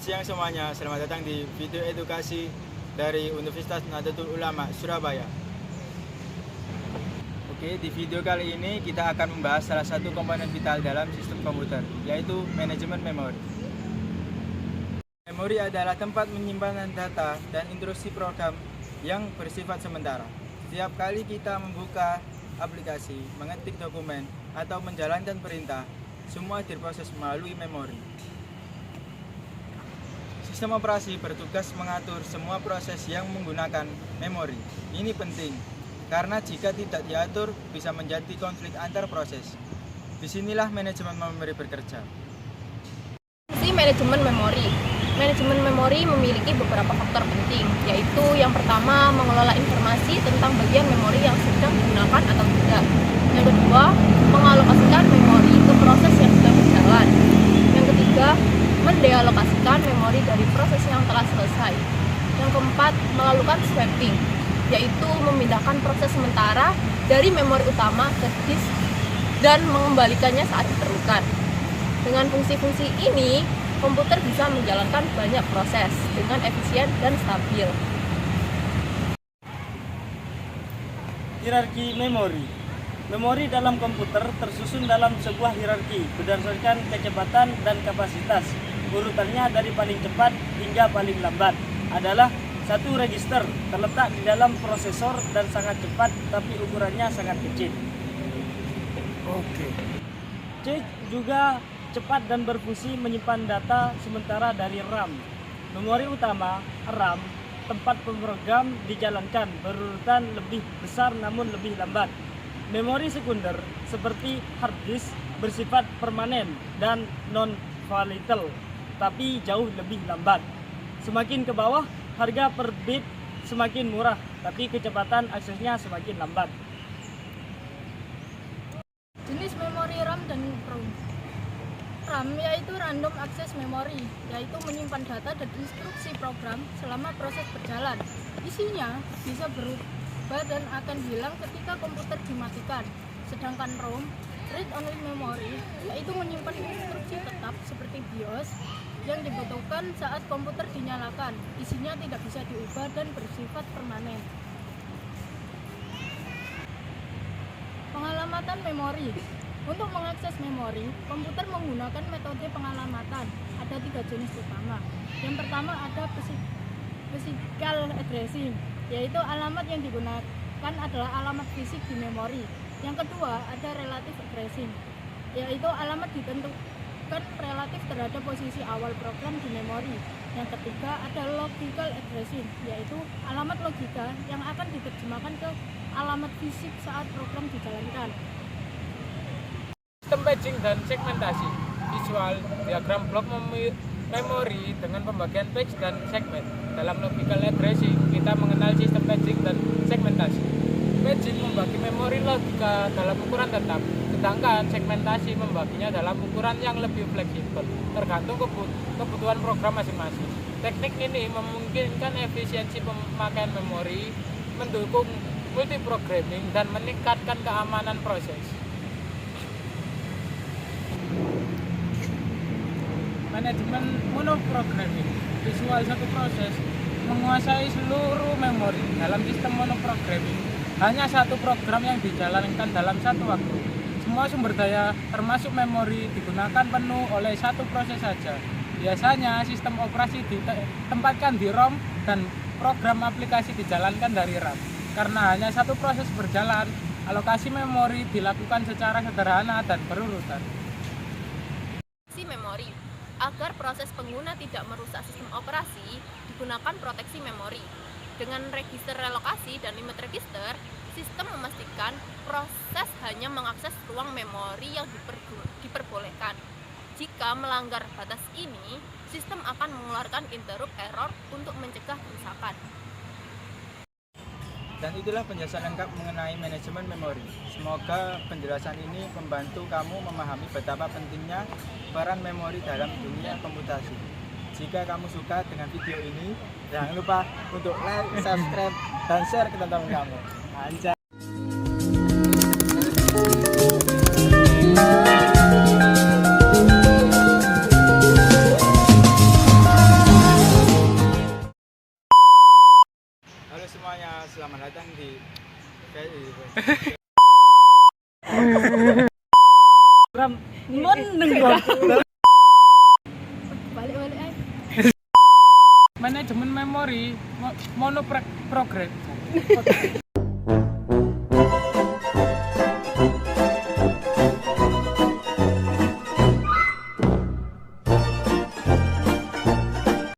Siang semuanya, selamat datang di video edukasi dari Universitas Nahdlatul Ulama Surabaya. Oke, di video kali ini kita akan membahas salah satu komponen vital dalam sistem komputer, yaitu manajemen memori. Memori adalah tempat penyimpanan data dan instruksi program yang bersifat sementara. Setiap kali kita membuka aplikasi, mengetik dokumen, atau menjalankan perintah, semua diproses melalui memori. Sistem operasi bertugas mengatur semua proses yang menggunakan memori. Ini penting, karena jika tidak diatur bisa menjadi konflik antar proses. Disinilah manajemen memori bekerja. Fungsi manajemen memori. Manajemen memori memiliki beberapa faktor penting, yaitu yang pertama mengelola informasi tentang bagian memori yang sedang digunakan atau tidak. Yang kedua, mengalokasikan memori ke proses yang sedang berjalan. Yang ketiga, mendealokasikan memori dari proses yang telah selesai. Yang keempat, melakukan swapping, yaitu memindahkan proses sementara dari memori utama ke disk dan mengembalikannya saat diperlukan. Dengan fungsi-fungsi ini, komputer bisa menjalankan banyak proses dengan efisien dan stabil. Hierarki memori. Memori dalam komputer tersusun dalam sebuah hierarki berdasarkan kecepatan dan kapasitas. Urutannya dari paling cepat hingga paling lambat adalah satu register terletak di dalam prosesor dan sangat cepat, tapi ukurannya sangat kecil. C juga cepat dan berfungsi menyimpan data sementara dari RAM. Memori utama, RAM, tempat pemrogram dijalankan berurutan lebih besar namun lebih lambat. Memori sekunder seperti hard disk bersifat permanen dan non-volatile, tapi jauh lebih lambat. Semakin ke bawah, harga per bit semakin murah, tapi kecepatan aksesnya semakin lambat. Jenis memori RAM dan ROM. RAM yaitu random access memory, yaitu menyimpan data dan instruksi program selama proses berjalan. Isinya bisa berubah dan akan hilang ketika komputer dimatikan. Sedangkan ROM, read only memory, yaitu menyimpan instruksi tetap seperti BIOS yang dibutuhkan saat komputer dinyalakan. Isinya tidak bisa diubah dan bersifat permanen. Pengalamatan memori. Untuk mengakses memori, komputer menggunakan metode pengalamatan. Ada 3 jenis utama. Yang pertama ada physical addressing, yaitu alamat yang digunakan adalah alamat fisik di memori. Yang kedua ada relative addressing, yaitu alamat ditentukan relatif terhadap posisi awal program di memori. Yang ketiga ada logical addressing, yaitu alamat logika yang akan diterjemahkan ke alamat fisik saat program dijalankan. Sistem paging dan segmentasi. Visual diagram blok memori dengan pembagian page dan segmen. Dalam logical addressing, kita mengenal sistem paging dan segmentasi. Paging membagi memori logika dalam ukuran tetap, sedangkan segmentasi membaginya dalam ukuran yang lebih fleksibel, tergantung kebutuhan program masing-masing. Teknik ini memungkinkan efisiensi pemakaian memori, mendukung multiprogramming, dan meningkatkan keamanan proses. Manajemen monoprogramming. Visual satu proses menguasai seluruh memori. Dalam sistem monoprogramming, hanya satu program yang dijalankan dalam satu waktu. Semua sumber daya termasuk memori digunakan penuh oleh satu proses saja. Biasanya sistem operasi ditempatkan di ROM dan program aplikasi dijalankan dari RAM. Karena hanya satu proses berjalan, alokasi memori dilakukan secara sederhana dan berurutan. Memori. Agar proses pengguna tidak merusak sistem operasi, digunakan proteksi memori. Dengan register relokasi dan limit register, sistem memastikan proses hanya mengakses ruang memori yang diperbolehkan. Jika melanggar batas ini, sistem akan mengeluarkan interrupt error untuk mencegah kerusakan. Dan itulah penjelasan lengkap mengenai manajemen memori. Semoga penjelasan ini membantu kamu memahami betapa pentingnya peran memori dalam dunia komputasi. Jika kamu suka dengan video ini, jangan lupa untuk like, subscribe, dan share ke teman-teman kamu. Anjay. Balik-balik aja. Manajemen memori monoprogram